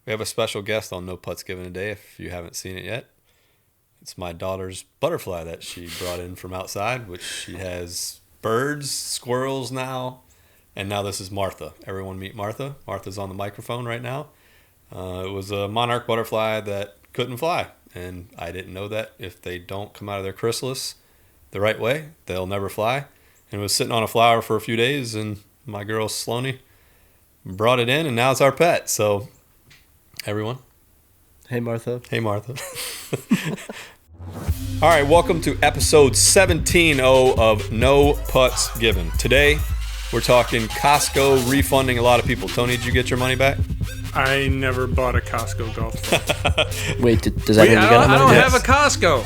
We have a special guest on No Putts Given today, if you haven't seen it yet. It's my daughter's butterfly that she brought in from outside, which she has birds, squirrels now, and now this is Martha. Everyone meet Martha. Martha's on the microphone right now. It was a monarch butterfly that couldn't fly, and I didn't know that if they don't come out of their chrysalis the right way, they'll never fly. And it was sitting on a flower for a few days, and my girl Sloane brought it in, and now it's our pet. So, everyone. Hey, Martha. Hey, Martha. All right, welcome to episode 17 of No Putts Given. Today, we're talking Costco refunding a lot of people. Tony, did you get your money back? I never bought a Costco golf. Wait, does that mean you got I money? don't have a Costco.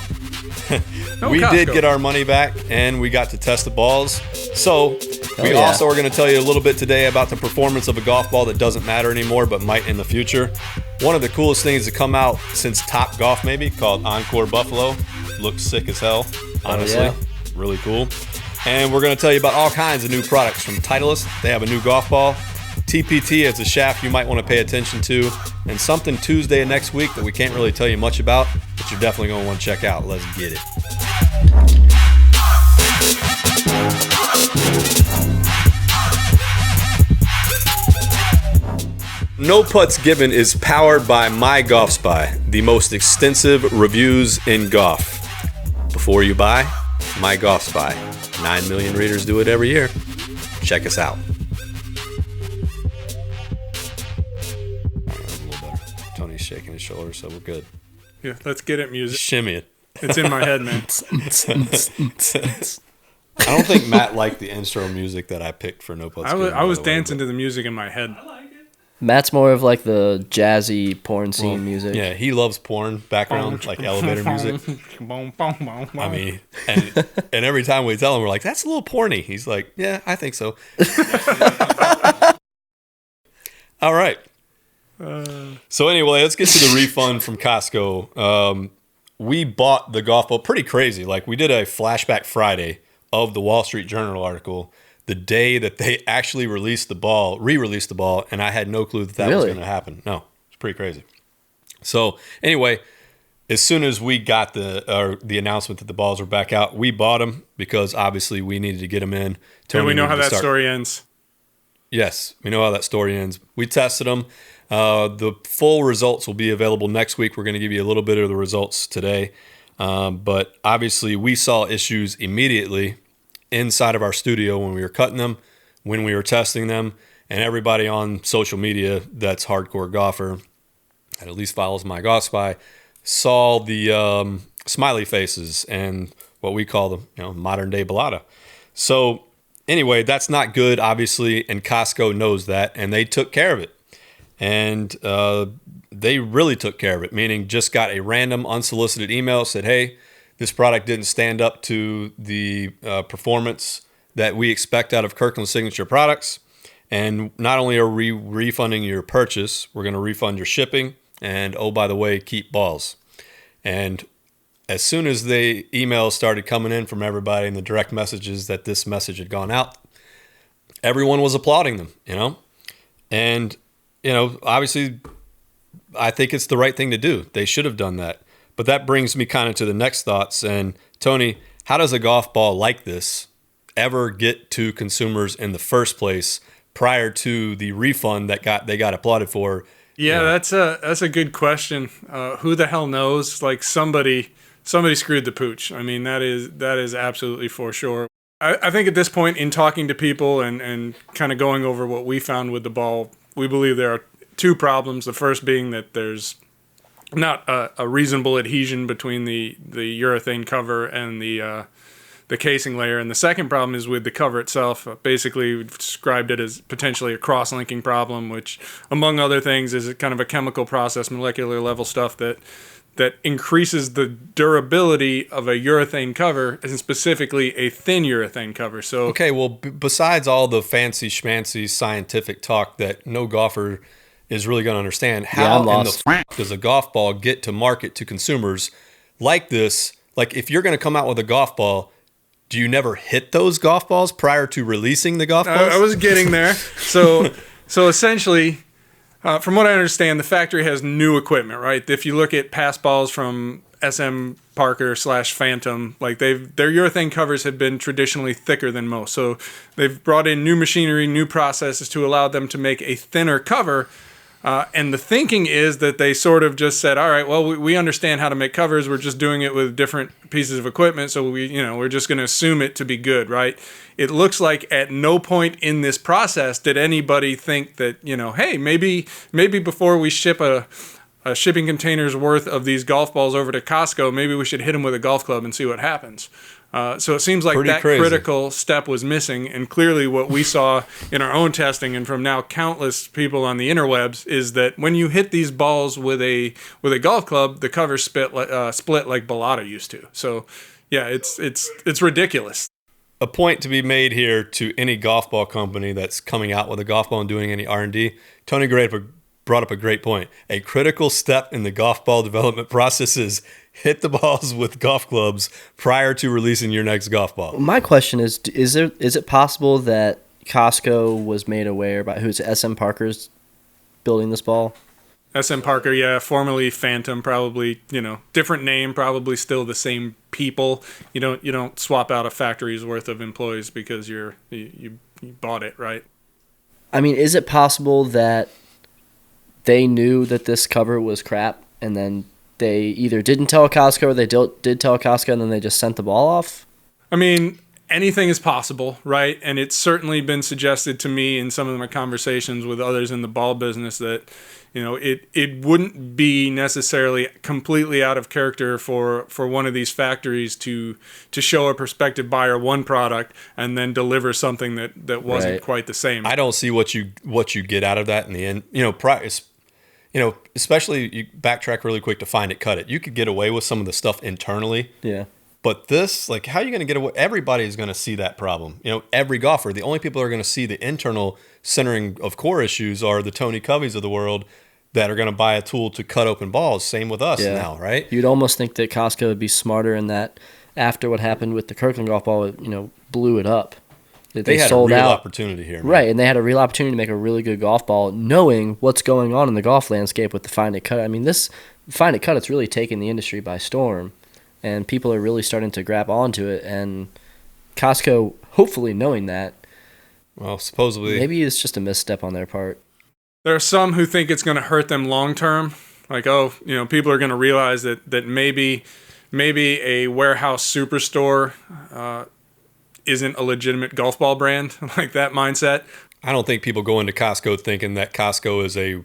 We did get our money back, and we got to test the balls. So we also are going to tell you a little bit today about the performance of a golf ball that doesn't matter anymore, but might in the future. One of the coolest things to come out since Top Golf, maybe, called OnCore Buffalo. Looks sick as hell, honestly. Really cool. And we're going to tell you about all kinds of new products from Titleist. They have a new golf ball. TPT is a shaft you might want to pay attention to, and something Tuesday next week that we can't really tell you much about, but you're definitely going to want to check out. Let's get it. No Putts Given is powered by mygolfspy, the most extensive reviews in golf. Before you buy, mygolfspy. 9 million readers do it every year. Check us out. Tony's shaking his shoulder, so we're good. Yeah, let's get it music. Shimmy it. It's in my head, man. I don't think Matt liked the intro music that I picked for No Putts Given. I was dancing to the music in my head. Matt's more of like the jazzy porn scene music. Yeah, he loves porn background, like elevator music. I mean, and every time we tell him, we're like, that's a little porny. He's like, yeah, I think so. All right. So anyway, let's get to the refund from Costco. We bought the golf ball pretty crazy. Like, we did a flashback Friday of the Wall Street Journal article the day that they actually released the ball, re-released the ball, and I had no clue that was going to happen. No, it's pretty crazy. So anyway, as soon as we got the announcement that the balls were back out, we bought them because obviously we needed to get them in. And we know how that story ends. Yes, we know how that story ends. We tested them. The full results will be available next week. We're going to give you a little bit of the results today. But obviously we saw issues immediately inside of our studio when we were cutting them, when we were testing them, and everybody on social media that's hardcore golfer, that at least follows my golf spy, saw the smiley faces and what we call the modern day balada. So anyway, that's not good, obviously, and Costco knows that, and they took care of it. And they really took care of it, meaning just got a random unsolicited email, said, hey, this product didn't stand up to the performance that we expect out of Kirkland Signature products. And not only are we refunding your purchase, we're going to refund your shipping. And oh, by the way, keep balls. And as soon as the emails started coming in from everybody and the direct messages that this message had gone out, everyone was applauding them, And, obviously, I think it's the right thing to do. They should have done that. But that brings me kind of to the next thoughts. And Tony, how does a golf ball like this ever get to consumers in the first place prior to the refund that they got applauded for? Yeah, that's a good question. Who the hell knows? Like somebody screwed the pooch. I mean, that is absolutely for sure. I think at this point, in talking to people and kind of going over what we found with the ball, we believe there are two problems. The first being that there's not a reasonable adhesion between the urethane cover and the casing layer. And the second problem is with the cover itself. Basically, we've described it as potentially a cross-linking problem, which, among other things, is kind of a chemical process, molecular level stuff that increases the durability of a urethane cover, and specifically a thin urethane cover. So okay, well, besides all the fancy schmancy scientific talk that no golfer is really going to understand, how in the f*** does a golf ball get to market to consumers like this? Like, if you're going to come out with a golf ball, do you never hit those golf balls prior to releasing the golf balls? I was getting there. So essentially, From what I understand, the factory has new equipment, right? If you look at past balls from SM Parker / Phantom, like their urethane covers have been traditionally thicker than most. So they've brought in new machinery, new processes to allow them to make a thinner cover. And the thinking is that they sort of just said, all right, well, we understand how to make covers. We're just doing it with different pieces of equipment. So we're just going to assume it to be good, right? It looks like at no point in this process did anybody think that, hey, maybe before we ship a shipping container's worth of these golf balls over to Costco, maybe we should hit them with a golf club and see what happens. So it seems like that critical step was missing, and clearly what we saw in our own testing and from now countless people on the interwebs is that when you hit these balls with a golf club, the cover split like Bellata used to. So yeah, it's ridiculous. A point to be made here to any golf ball company that's coming out with a golf ball and doing any R&D. Tony brought up a great point. A critical step in the golf ball development process is hit the balls with golf clubs prior to releasing your next golf ball. My question is it possible that Costco was made aware by who's SM Parker's building this ball? SM Parker, yeah, formerly Phantom, probably, different name, probably still the same people. You don't swap out a factory's worth of employees because you bought it, right? I mean, is it possible that they knew that this cover was crap and then they either didn't tell Costco or they did tell Costco and then they just sent the ball off? I mean, anything is possible, right? And it's certainly been suggested to me in some of my conversations with others in the ball business that, it wouldn't be necessarily completely out of character for one of these factories to show a prospective buyer one product and then deliver something that wasn't quite the same. I don't see what you get out of that in the end. Especially you backtrack really quick to find it, cut it. You could get away with some of the stuff internally. Yeah. But this, like, how are you going to get away? Everybody is going to see that problem. Every golfer. The only people who are going to see the internal centering of core issues are the Tony Coveys of the world that are going to buy a tool to cut open balls. Same with us now, right? You'd almost think that Costco would be smarter in that after what happened with the Kirkland golf ball, blew it up. They had sold a real out. Opportunity here. Man. Right, and they had a real opportunity to make a really good golf ball, knowing what's going on in the golf landscape with the Find It Cut. I mean, this Find It Cut, it's really taken the industry by storm, and people are really starting to grab onto it, and Costco, hopefully knowing that, well, supposedly, maybe it's just a misstep on their part. There are some who think it's going to hurt them long term. Like, people are going to realize that maybe a warehouse superstore isn't a legitimate golf ball brand, like that mindset. I don't think people go into Costco thinking that Costco is a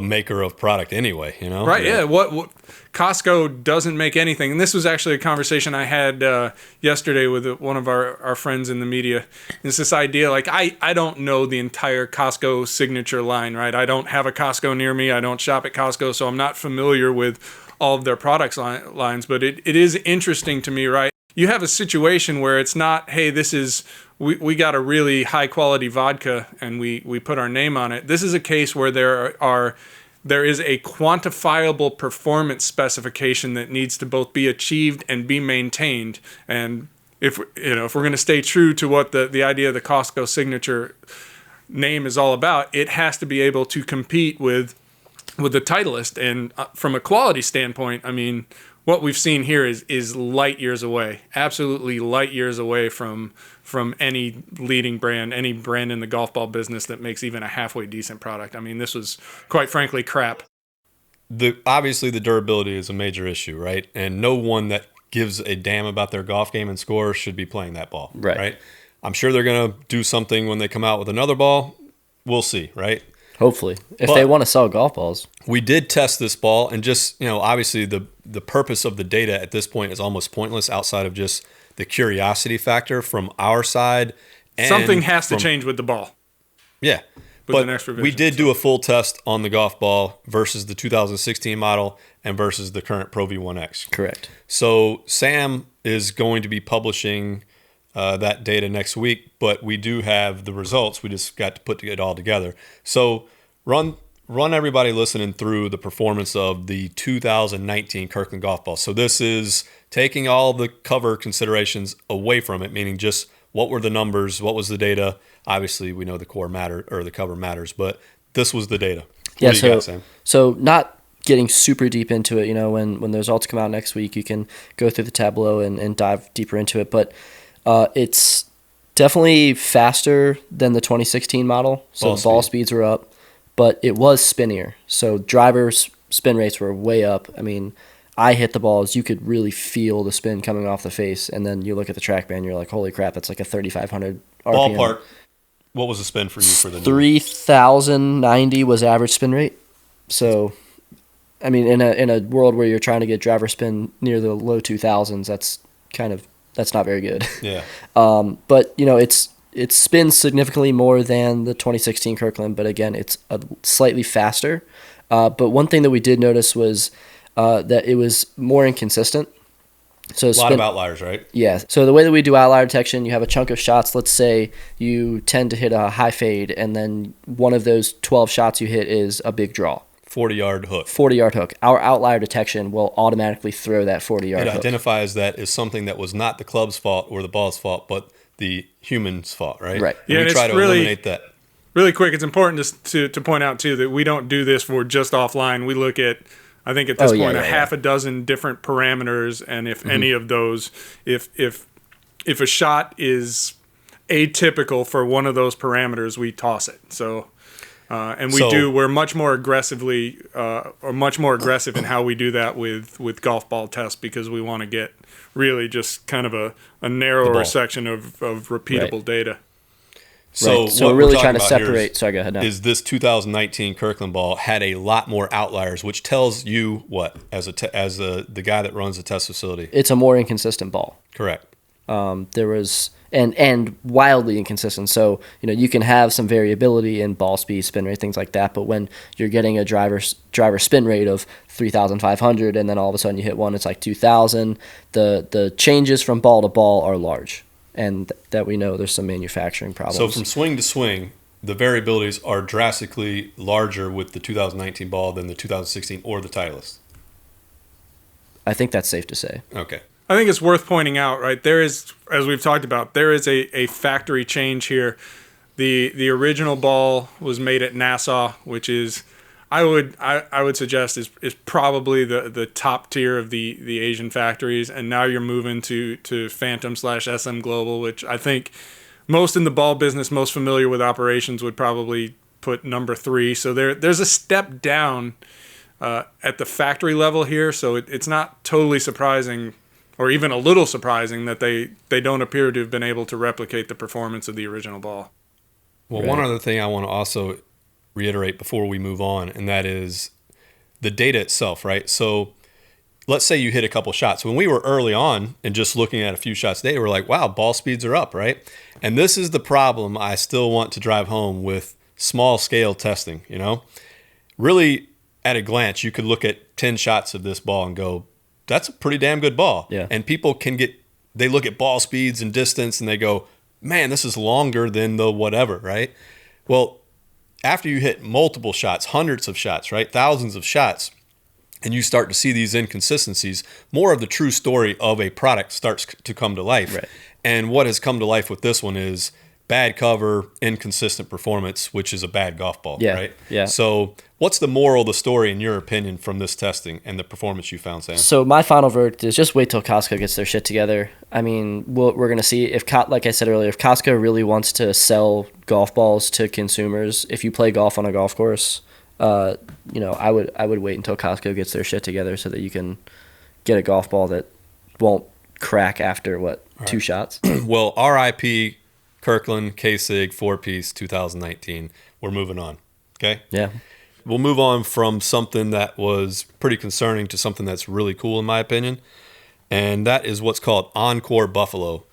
maker of product anyway, Right, yeah. What Costco doesn't make anything. And this was actually a conversation I had yesterday with one of our friends in the media. It's this idea, like, I don't know the entire Costco signature line, right? I don't have a Costco near me. I don't shop at Costco, so I'm not familiar with all of their products lines. But it is interesting to me, right? You have a situation where it's not, hey, we got a really high quality vodka and we put our name on it. This is a case where there is a quantifiable performance specification that needs to both be achieved and be maintained. And if we're going to stay true to what the idea of the Costco signature name is all about, it has to be able to compete with the Titleist. And from a quality standpoint, I mean, what we've seen here is light years away, absolutely light years away from any leading brand, any brand in the golf ball business that makes even a halfway decent product. I mean, this was, quite frankly, crap. Obviously, the durability is a major issue, right? And no one that gives a damn about their golf game and score should be playing that ball, right? I'm sure they're going to do something when they come out with another ball. We'll see, right? Hopefully, if they want to sell golf balls. We did test this ball, and just, obviously the purpose of the data at this point is almost pointless outside of just the curiosity factor from our side. And something has to change with the ball. Yeah. With the next revision, we did do a full test on the golf ball versus the 2016 model and versus the current Pro V1X. Correct. So Sam is going to be publishing that data next week, but we do have the results. We just got to put it all together. So run everybody listening through the performance of the 2019 Kirkland golf ball. So this is taking all the cover considerations away from it, meaning just what were the numbers, what was the data. Obviously, we know the core matter or the cover matters, but this was the data. Yeah, What do you got, Sam? so not getting super deep into it, when the results come out next week, you can go through the tableau and dive deeper into it. But it's definitely faster than the 2016 model. So ball speeds were up, but it was spinnier. So drivers' spin rates were way up. I mean, I hit the balls, you could really feel the spin coming off the face, and then you look at the TrackMan, you're like, holy crap, that's like a 3,500 RPM. Ballpark. What was the spin for you for the 3,090 was average spin rate. So, I mean, in a world where you're trying to get driver spin near the low 2,000s, that's not very good. Yeah. But it spins significantly more than the 2016 Kirkland, but again, it's slightly faster. But one thing that we did notice was that it was more inconsistent. So a lot of outliers, right? Yeah. So the way that we do outlier detection, you have a chunk of shots. Let's say you tend to hit a high fade, and then one of those 12 shots you hit is a big draw. 40-yard hook. 40-yard hook. Our outlier detection will automatically throw that 40-yard hook. It identifies that as something that was not the club's fault or the ball's fault, but the human's fault, right? Right. And we try to eliminate that. Really quick, it's important to point out, too, that we don't do this for just offline. We look at, I think at this point, half a dozen different parameters, and if any of those, if a shot is atypical for one of those parameters, we toss it. So, we're much more aggressive in how we do that with golf ball tests, because we want to get really just kind of a narrower section of repeatable data. So, so we're really trying to separate. Sorry, go ahead. Is this 2019 Kirkland ball had a lot more outliers, which tells you what as the guy that runs the test facility? It's a more inconsistent ball. Correct. There was and wildly inconsistent. So you can have some variability in ball speed, spin rate, things like that. But when you're getting a driver spin rate of 3,500, and then all of a sudden you hit one, it's like 2,000. The changes from ball to ball are large. And that we know there's some manufacturing problems. So from swing to swing, the variabilities are drastically larger with the 2019 ball than the 2016 or the Titleist. I think that's safe to say. Okay. I think it's worth pointing out, right? There is, as we've talked about, there is a factory change here. The original ball was made at Nassau, which is, I would suggest is probably the top tier of the Asian factories, and now you're moving to Phantom/SM Global, which I think most in the ball business, most familiar with operations, would probably put number 3. So there's a step down at the factory level here. So it's not totally surprising, or even a little surprising, that they don't appear to have been able to replicate the performance of the original ball. Well, one other thing I want to also reiterate before we move on, and that is the data itself, right? So let's say you hit a couple shots. When we were early on and just looking at a few shots a day, we're like, wow, ball speeds are up, right? And this is the problem I still want to drive home with small scale testing, Really, at a glance, you could look at 10 shots of this ball and go, that's a pretty damn good ball. Yeah. And people they look at ball speeds and distance and they go, man, this is longer than the whatever, right? Well, after you hit multiple shots, hundreds of shots, right? Thousands of shots, and you start to see these inconsistencies, more of the true story of a product starts to come to life. Right. And what has come to life with this one is bad cover, inconsistent performance, which is a bad golf ball, right? Yeah. So what's the moral of the story, in your opinion, from this testing and the performance you found, Sam? So my final verdict is just wait till Costco gets their shit together. I mean, we're going to see if, like I said earlier, if Costco really wants to sell golf balls to consumers, if you play golf on a golf course, I would wait until Costco gets their shit together so that you can get a golf ball that won't crack after, 2 shots? Well, RIP Kirkland K-sig 4-piece 2019. We're moving on. Okay? Yeah. We'll move on from something that was pretty concerning to something that's really cool, in my opinion. And that is what's called OnCore Buffalo.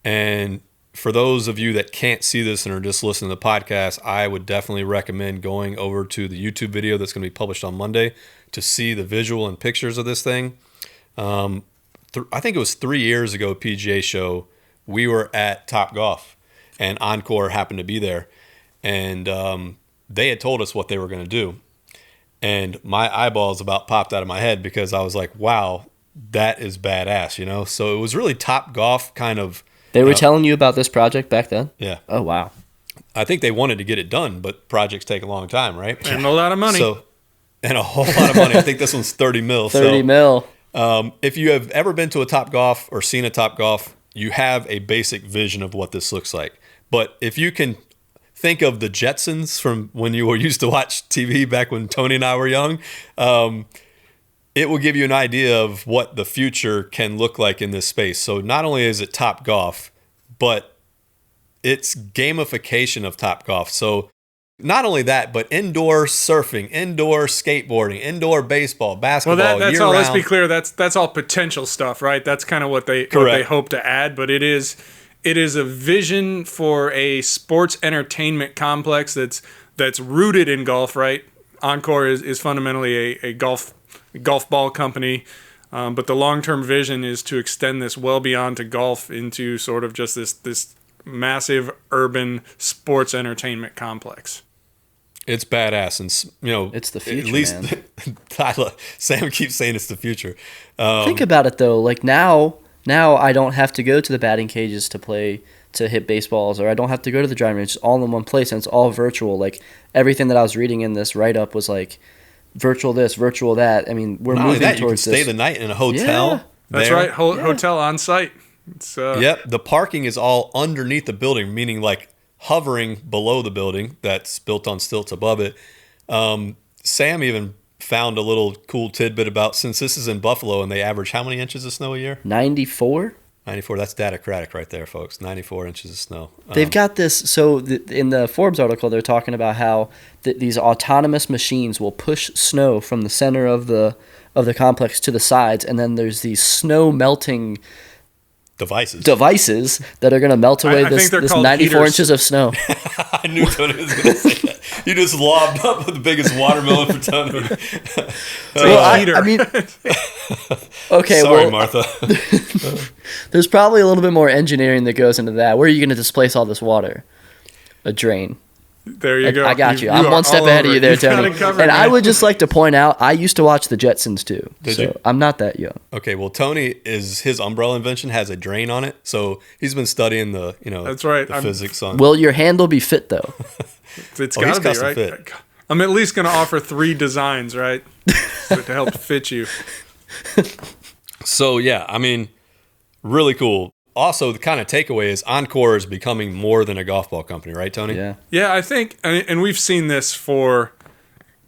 And for those of you that can't see this and are just listening to the podcast, I would definitely recommend going over to the YouTube video that's going to be published on Monday to see the visual and pictures of this thing. I think it was 3 years ago, PGA show, we were at Top Golf, and OnCore happened to be there. And they had told us what they were going to do. And my eyeballs about popped out of my head because I was like, wow, that is badass, So it was really Top Golf kind of. They were telling you about this project back then? Yeah. Oh, wow. I think they wanted to get it done, but projects take a long time, right? And a lot of money. And a whole lot of money. I think this one's 30 mil. 30 mil. If you have ever been to a Topgolf or seen a Topgolf, you have a basic vision of what this looks like. But if you can think of the Jetsons from when you were used to watch TV back when Tony and I were young, it will give you an idea of what the future can look like in this space. So not only is it Topgolf, but it's gamification of Topgolf. So not only that, but indoor surfing, indoor skateboarding, indoor baseball, basketball. Well, that's all. year-round. Let's be clear. That's all potential stuff, right? That's kind of what they hope to add. But it is a vision for a sports entertainment complex that's rooted in golf, right? OnCore is fundamentally a golf ball company, but the long-term vision is to extend this well beyond to golf into sort of just this massive urban sports entertainment complex. It's badass, and it's the future. At least man. Sam keeps saying it's the future. Think about it though. Like now I don't have to go to the batting cages to hit baseballs, or I don't have to go to the driving range. It's all in one place, and it's all virtual. Like everything that I was reading in this write-up was like virtual this, virtual that. I mean, we're moving towards you can stay this. the night in a hotel. Yeah. That's right, hotel on site. It's, Yep, the parking is all underneath the building, meaning like hovering below the building that's built on stilts above it. Sam even found a little cool tidbit about, since this is in Buffalo and they average how many inches of snow a year? 94? 94. That's Datacratic right there, folks. 94 inches of snow. They've got this. So in the Forbes article, they're talking about how these autonomous machines will push snow from the center of the complex to the sides, and then there's these snow melting devices that are going to melt away this 94 heaters. inches of snow. I knew Tony was going to say that. You just lobbed up with the biggest watermelon for Tony. I mean, okay. Sorry, Martha. There's probably a little bit more engineering that goes into that. Where are you going to displace all this water? A drain. There you go. I got you. I'm one step ahead of you there, Tony. Covered, I would just like to point out, I used to watch the Jetsons too. Did you? I'm not that young. Okay, well, his umbrella invention has a drain on it, so he's been studying the That's right. the physics on. Will your handle be fit though? It's got to be right. Fit. I'm at least going to offer 3 designs, right, to help fit you. So yeah, I mean, really cool. Also, the kind of takeaway is OnCore is becoming more than a golf ball company, right, Tony? Yeah. Yeah, I think, and we've seen this for,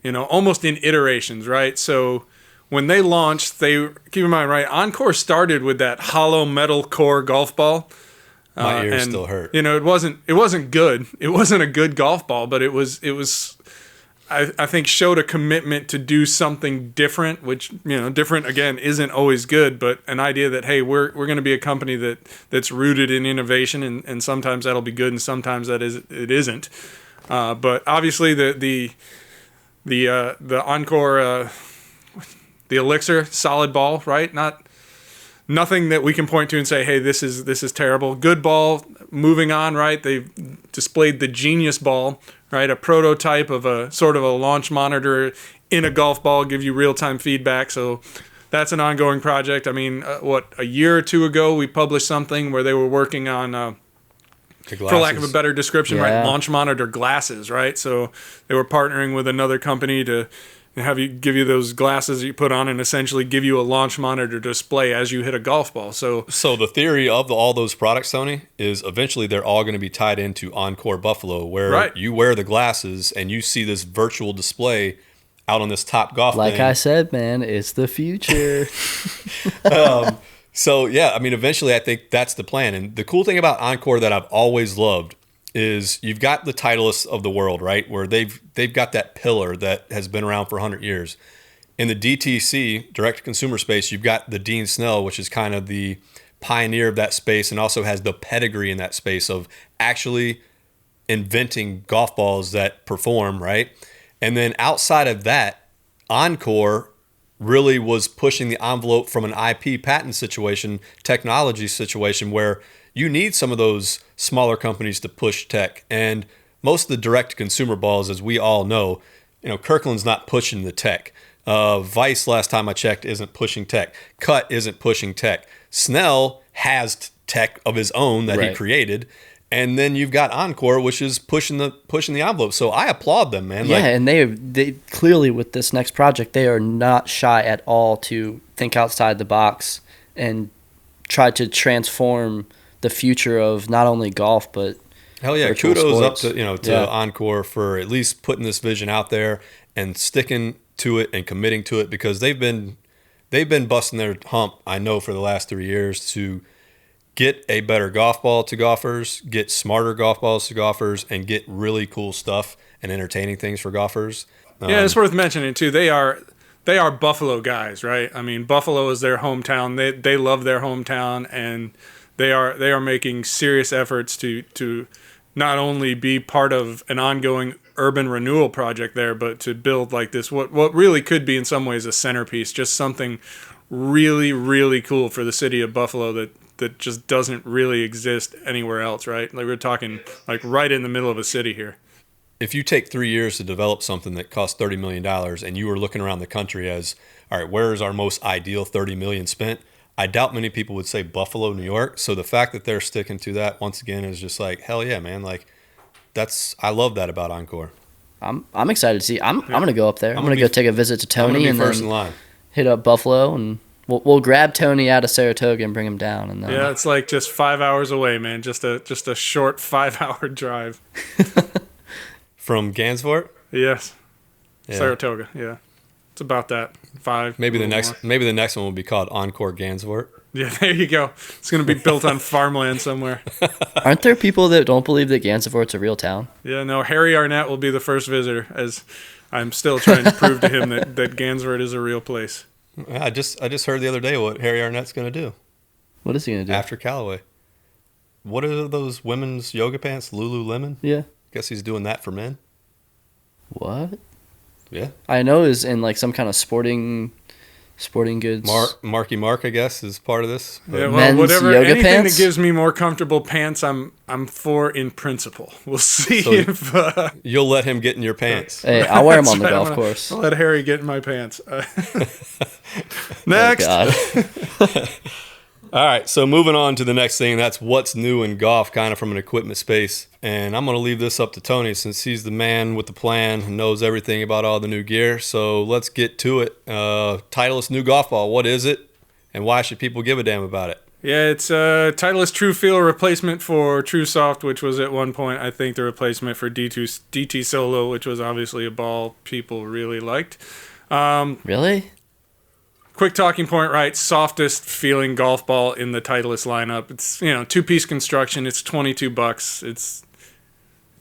almost in iterations, right? So when they launched, keep in mind, right, OnCore started with that hollow metal core golf ball. My ears still hurt. It wasn't good. It wasn't a good golf ball, but it was. I think showed a commitment to do something different, which different again isn't always good, but an idea that hey, we're going to be a company that's rooted in innovation, and sometimes that'll be good, and sometimes it isn't. But obviously the OnCore, the Elixir solid ball, right? Nothing that we can point to and say, hey, this is terrible. Good ball. Moving on, right? They've displayed the Genius ball, right? A prototype of a sort of a launch monitor in a golf ball, give you real-time feedback. So that's an ongoing project. I mean, a year or two ago, we published something where they were working on, for lack of a better description, right? Launch monitor glasses, right? So they were partnering with another company to give you those glasses that you put on and essentially give you a launch monitor display as you hit a golf ball. So the theory of all those products, Tony, is eventually they're all going to be tied into OnCore Buffalo, where you wear the glasses and you see this virtual display out on this Topgolf thing. Like I said, man, it's the future. So yeah, I mean, eventually I think that's the plan. And the cool thing about OnCore that I've always loved is you've got the Titleists of the world, right? Where they've got that pillar that has been around for 100 years. In the DTC, direct-to-consumer space, you've got the Dean Snell, which is kind of the pioneer of that space and also has the pedigree in that space of actually inventing golf balls that perform, right? And then outside of that, OnCore really was pushing the envelope from an IP patent situation, technology situation, where you need some of those smaller companies to push tech. And most of the direct-to-consumer balls, as we all know, Kirkland's not pushing the tech. Vice, last time I checked, isn't pushing tech. Cut isn't pushing tech. Snell has tech of his own that he created. And then you've got OnCore, which is pushing the envelope. So I applaud them, man. Yeah, Like, and they clearly with this next project, they are not shy at all to think outside the box and try to transform the future of not only golf but hell yeah, virtual kudos sports. up to OnCore for at least putting this vision out there and sticking to it and committing to it, because they've been busting their hump, I know, for the last 3 years to get a better golf ball to golfers, get smarter golf balls to golfers, and get really cool stuff and entertaining things for golfers. Yeah, it's worth mentioning too. They are Buffalo guys, right? I mean, Buffalo is their hometown. They love their hometown, and they are making serious efforts to not only be part of an ongoing urban renewal project there, but to build like this what really could be in some ways a centerpiece, just something really, really cool for the city of Buffalo that just doesn't really exist anywhere else, right? Like we're talking like right in the middle of a city here. If you take 3 years to develop something that costs $30 million and you were looking around the country as, all right, where is our most ideal $30 million spent? I doubt many people would say Buffalo, New York. So the fact that they're sticking to that once again is just like, hell yeah, man. Like I love that about OnCore. I'm excited to see. I'm gonna go up there. I'm gonna go take a visit to Tony and first then in line. hit up Buffalo, and we'll grab Tony out of Saratoga and bring him down. And then, Yeah, it's like just 5 hours away, man. Just a short 5-hour drive. From Gansevoort? Yes, Yeah. Saratoga. Yeah, it's about that. 5. Maybe the a little next more. maybe the next one will be called OnCore Gansevoort. Yeah, there you go. It's gonna be built on farmland somewhere. aren't there people that don't believe that Gansevoort's a real town? Yeah, no. Harry Arnett will be the first visitor, as I'm still trying to prove to him that Gansevoort is a real place. I just heard the other day what Harry Arnett's going to do What is he gonna do? after Callaway. What are those women's yoga pants? Lululemon? Yeah. Guess he's doing that for men. What? Yeah. I know is in like some kind of sporting goods. Marky Mark, I guess, is part of this. But Yeah, well, Men's whatever. yoga Anything pants? that gives me more comfortable pants, I'm for in principle. We'll see So if. you'll let him get in your pants. Hey, I'll wear them on the That's right, golf I'm gonna- course. I'll let Harry get in my pants. Oh, Next. God. All right, so moving on to the next thing, that's what's new in golf, kind of from an equipment space. And I'm going to leave this up to Tony since he's the man with the plan and knows everything about all the new gear. So let's get to it. Titleist new golf ball, what is it? And why should people give a damn about it? Yeah, it's a Titleist TruFeel replacement for TruSoft, which was at one point, I think, the replacement for DT Solo, which was obviously a ball people really liked. Really? Quick talking point, right? Softest feeling golf ball in the Titleist lineup. It's, two-piece construction. It's $22.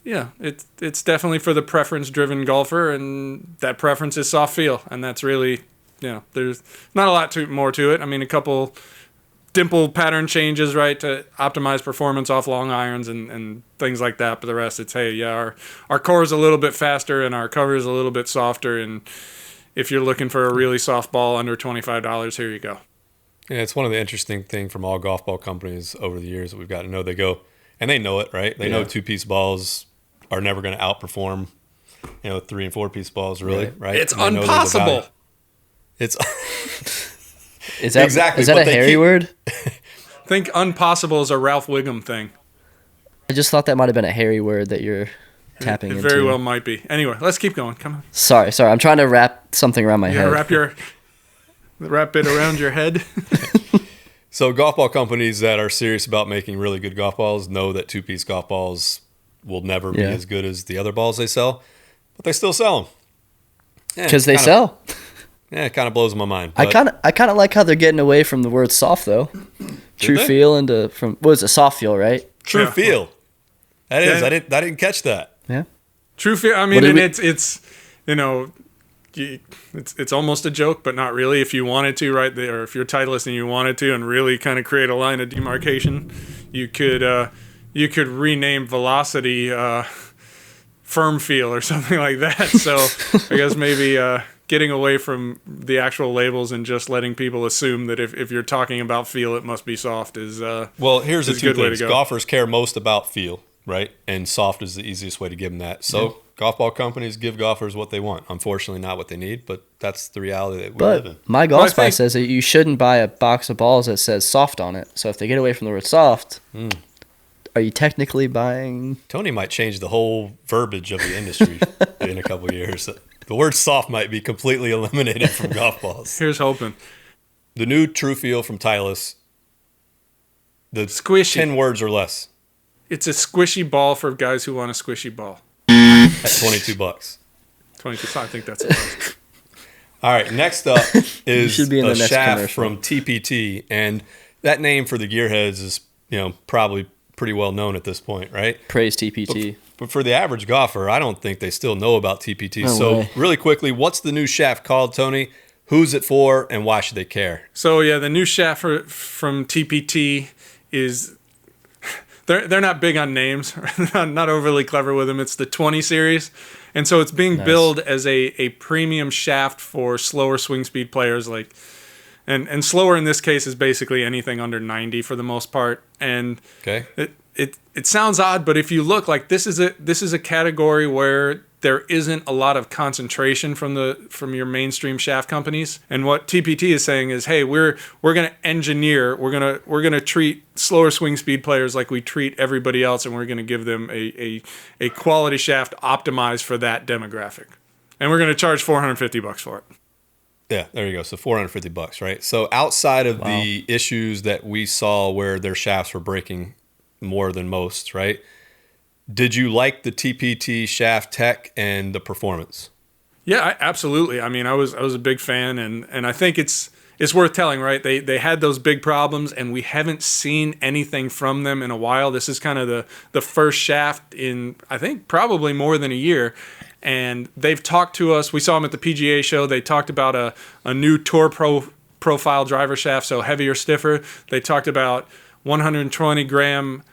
It's definitely for the preference-driven golfer, and that preference is soft feel, and that's really, there's not a lot more to it. I mean, a couple dimple pattern changes, right, to optimize performance off long irons and things like that. But the rest, it's, hey, yeah, our core is a little bit faster and our cover is a little bit softer, and if you're looking for a really soft ball under $25, here you go. Yeah, it's one of the interesting things from all golf ball companies over the years that we've got to know. They go, and they know it, right? They know two-piece balls are never going to outperform, 3 and 4-piece balls, really, right? It's And they know there's a impossible. value. It's Is that Exactly, Is that but a they hairy keep- word? Think impossible is a Ralph Wiggum thing. I just thought that might have been a hairy word that you're tapping It into. very well might be. Anyway, let's keep going. Come on. Sorry. I'm trying to wrap something around my You head. gotta wrap it around your head. So golf ball companies that are serious about making really good golf balls know that two-piece golf balls will never be Yeah. as good as the other balls they sell, but they still sell them. Because they sell. Yeah, it kind of blows my mind. I but- kind of like how they're getting away from the word soft though. True they? feel into from what is it, soft feel, right? True Yeah. feel. That is. Yeah. I didn't catch that. Yeah. True feel. I What mean, did and we- it's almost a joke, but not really. If you wanted to, right, or if you're Titleist and you wanted to, and really kind of create a line of demarcation, you could rename Velocity Firm Feel or something like that. So I guess maybe getting away from the actual labels and just letting people assume that if you're talking about feel, it must be soft is Well, here's the It's a two good way to things. go. Golfers care most about feel, right? And soft is the easiest way to give them that. So golf ball companies give golfers what they want. Unfortunately, not what they need, but that's the reality that we live in. But my golf Well, I spy think- says that you shouldn't buy a box of balls that says soft on it. So if they get away from the word soft, Are you technically buying? Tony might change the whole verbiage of the industry in a couple of years. The word soft might be completely eliminated from golf balls. Here's hoping. The new TruFeel from Titleist. The Squishy. 10 words or less. It's a squishy ball for guys who want a squishy ball. At $22. 22. I think that's it. All right, next up is should be in the a next shaft commercial. from TPT, and that name for the gearheads is, probably pretty well known at this point, right? Praise TPT. But for the average golfer, I don't think they still know about TPT. No so way. really quickly, what's the new shaft called, Tony? Who's it for, and why should they care? So yeah, the new shaft from TPT is they're not big on names, not overly clever with them. It's the 20 series, and so it's being billed as a premium shaft for slower swing speed players, like and slower in this case is basically anything under 90 for the most part. And Okay. it sounds odd, but if you look, like this is a category where there isn't a lot of concentration from your mainstream shaft companies. And what TPT is saying is, hey, we're going to engineer, we're going to treat slower swing speed players like we treat everybody else, and we're going to give them a quality shaft optimized for that demographic. And we're going to charge $450 for it. Yeah, there you go. So $450, right? So outside of the issues that we saw where their shafts were breaking more than most, right? Did you like the TPT shaft tech and the performance? Yeah, absolutely. I mean, I was a big fan, and I think it's worth telling, right? They had those big problems, and we haven't seen anything from them in a while. This is kind of the first shaft in, I think, probably more than a year. And they've talked to us. We saw them at the PGA show. They talked about a new Tour profile driver shaft, so heavier, stiffer. They talked about 120-gram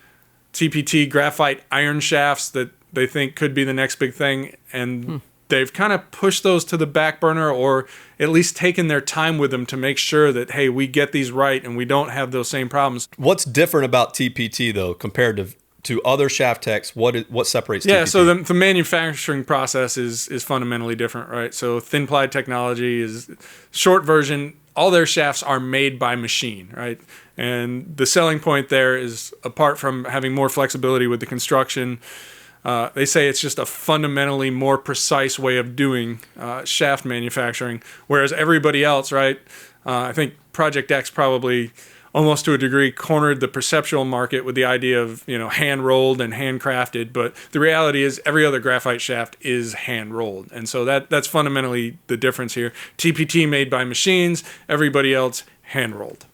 TPT graphite iron shafts that they think could be the next big thing. And they've kind of pushed those to the back burner, or at least taken their time with them to make sure that, hey, we get these right and we don't have those same problems. What's different about TPT, though, compared to other shaft techs? What separates TPT? Yeah, so the manufacturing process is fundamentally different, right? So thin ply technology is short version. All their shafts are made by machine, right? And the selling point there is, apart from having more flexibility with the construction, they say it's just a fundamentally more precise way of doing shaft manufacturing. Whereas everybody else, right? I think Project X probably, almost to a degree, cornered the perceptual market with the idea of, hand rolled and handcrafted. But the reality is every other graphite shaft is hand rolled. And so that's fundamentally the difference here. TPT made by machines, everybody else hand rolled.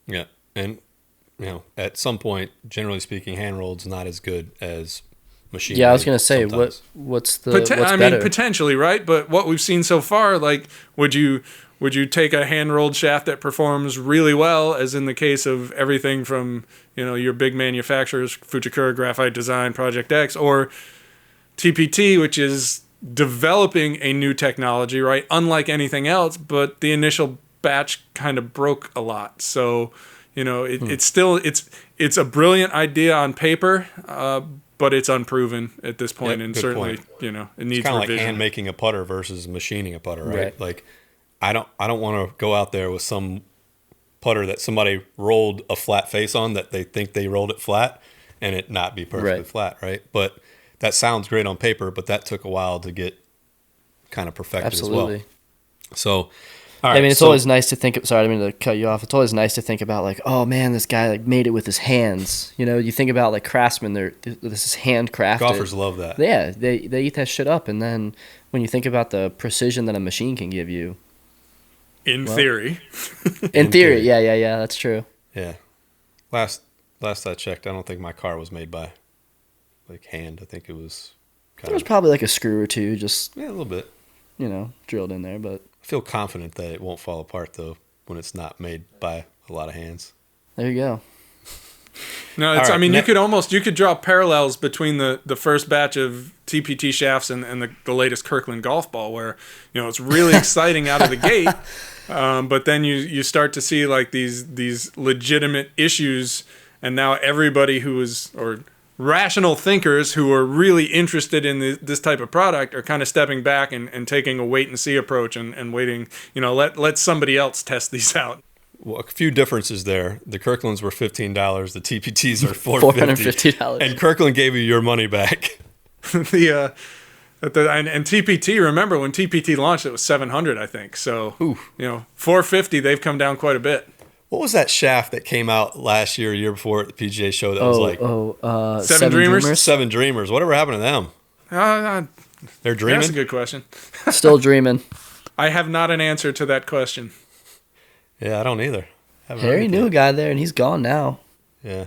Yeah. And, at some point, generally speaking, hand rolled's not as good as machine. Yeah, I was gonna say, sometimes. what's better? I mean, potentially, right? But what we've seen so far, like, would you take a hand-rolled shaft that performs really well, as in the case of everything from, your big manufacturers, Fujikura, Graphite Design, Project X, or TPT, which is developing a new technology, right? Unlike anything else, but the initial batch kind of broke a lot. So, it's still, it's a brilliant idea on paper, but it's unproven at this point, and certainly, point. It needs It's kind of like revision. hand making a putter versus machining a putter, right? Right. Like, I don't want to go out there with some putter that somebody rolled a flat face on that they think they rolled it flat and it not be perfectly flat, right? But that sounds great on paper, but that took a while to get kind of perfected Absolutely. as well. So, all right. I mean, it's always nice to think. Sorry, I didn't mean to cut you off. It's always nice to think about, like, oh man, this guy like made it with his hands. You think about like craftsmen. This is handcrafted. golfers love that. Yeah, they eat that shit up. And then when you think about the precision that a machine can give you, In theory. in theory, yeah, that's true. Yeah. Last I checked, I don't think my car was made by like hand. I think it was There was probably like a screw or two, just a little bit. drilled in there. But I feel confident that it won't fall apart though when it's not made by a lot of hands. there you go. No, it's, All right, I mean, you could draw parallels between the first batch of TPT shafts and the latest Kirkland golf ball, where, it's really exciting out of the gate. But then you start to see like these legitimate issues, and now everybody or rational thinkers who are really interested in this type of product are kind of stepping back and taking a wait and see approach and waiting, let somebody else test these out. a few differences there. The Kirklands were $15. The TPTs are $450. And Kirkland gave you your money back. And TPT, remember when TPT launched, it was $700, I think. So, $450, they've come down quite a bit. What was that shaft that came out last year, year before at the PGA show that was like... Seven Dreamers? Seven Dreamers. Whatever happened to them? They're dreaming? That's a good question. Still dreaming. I have not an answer to that question. Yeah, I don't either. Harry knew a guy there, and he's gone now. Yeah.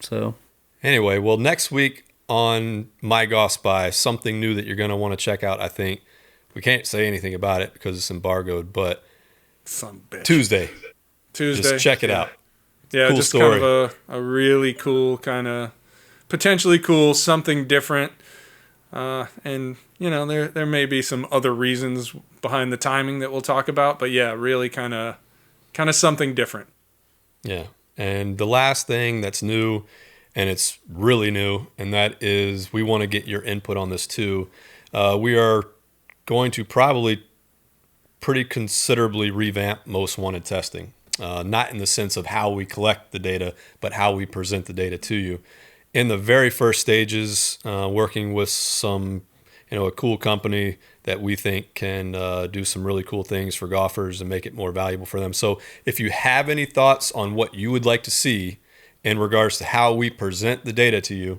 So. Anyway, well, next week on mygolfspy, something new that you're going to want to check out, I think. We can't say anything about it because it's embargoed, but Tuesday. Just check it out. Yeah, cool just story. kind of a really cool, kind of potentially cool, something different. And, there may be some other reasons behind the timing that we'll talk about, but yeah, really kind of something different. Yeah. And the last thing that's new, and it's really new, and that is we want to get your input on this too. We are going to probably pretty considerably revamp most wanted testing. Not in the sense of how we collect the data, but how we present the data to you. In the very first stages, working with a cool company that we think can do some really cool things for golfers and make it more valuable for them. So if you have any thoughts on what you would like to see in regards to how we present the data to you,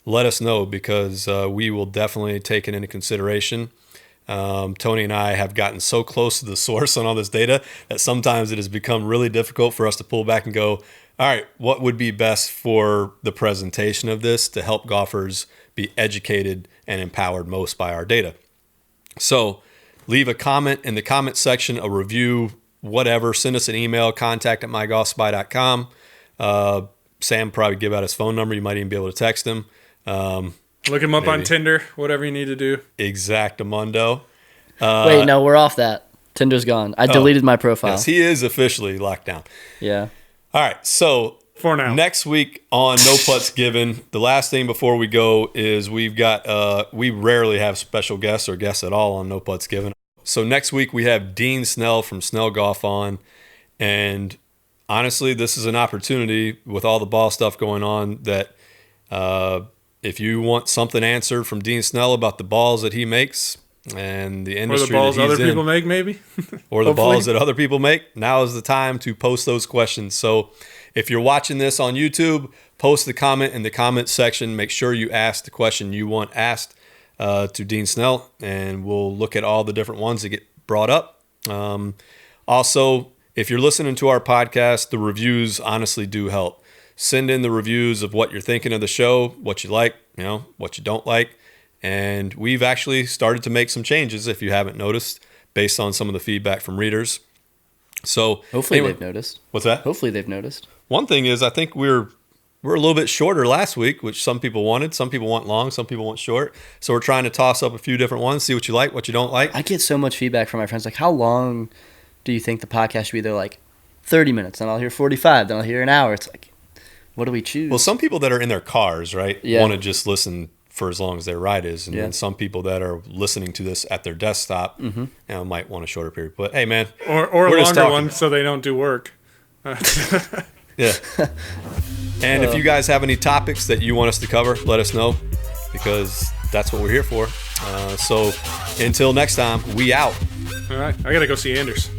let us know, because we will definitely take it into consideration. Tony and I have gotten so close to the source on all this data that sometimes it has become really difficult for us to pull back and go, all right, what would be best for the presentation of this to help golfers be educated and empowered most by our data? So leave a comment in the comment section, a review, whatever. Send us an email, contact@mygolfspy.com. Sam probably give out his phone number. You might even be able to text him. Look him up on Tinder, whatever you need to do. Exactamundo. Wait, no, we're off that. Tinder's gone. I deleted my profile. Yes, he is officially locked down. Yeah. All right, so for now, next week on No Putts Given, the last thing before we go is we've got, we rarely have special guests or guests at all on No Putts Given. So next week we have Dean Snell from Snell Golf on, and honestly, this is an opportunity with all the ball stuff going on that if you want something answered from Dean Snell about the balls that he makes and the industry or the balls that he's other in, people make, maybe, or the balls that other people make, now is the time to post those questions. So if you're watching this on YouTube, post the comment in the comment section. Make sure you ask the question you want asked to Dean Snell, and we'll look at all the different ones that get brought up. Also, if you're listening to our podcast, the reviews honestly do help. Send in the reviews of what you're thinking of the show, what you like, what you don't like. And we've actually started to make some changes, if you haven't noticed, based on some of the feedback from readers. So hopefully they've noticed. What's that? Hopefully they've noticed. One thing is, I think we're a little bit shorter last week, which some people wanted. Some people want long, some people want short. So we're trying to toss up a few different ones, see what you like, what you don't like. I get so much feedback from my friends, like, how long do you think the podcast should be? They're like, 30 minutes, then I'll hear 45, then I'll hear an hour. It's like, what do we choose? Well, some people that are in their cars, right, Yeah. want to just listen for as long as their ride is. And then some people that are listening to this at their desktop might want a shorter period. But hey, man. Or a longer one so they don't do work. Yeah. And if you guys have any topics that you want us to cover, let us know, because that's what we're here for. So until next time, we out. All right. I got to go see Anders.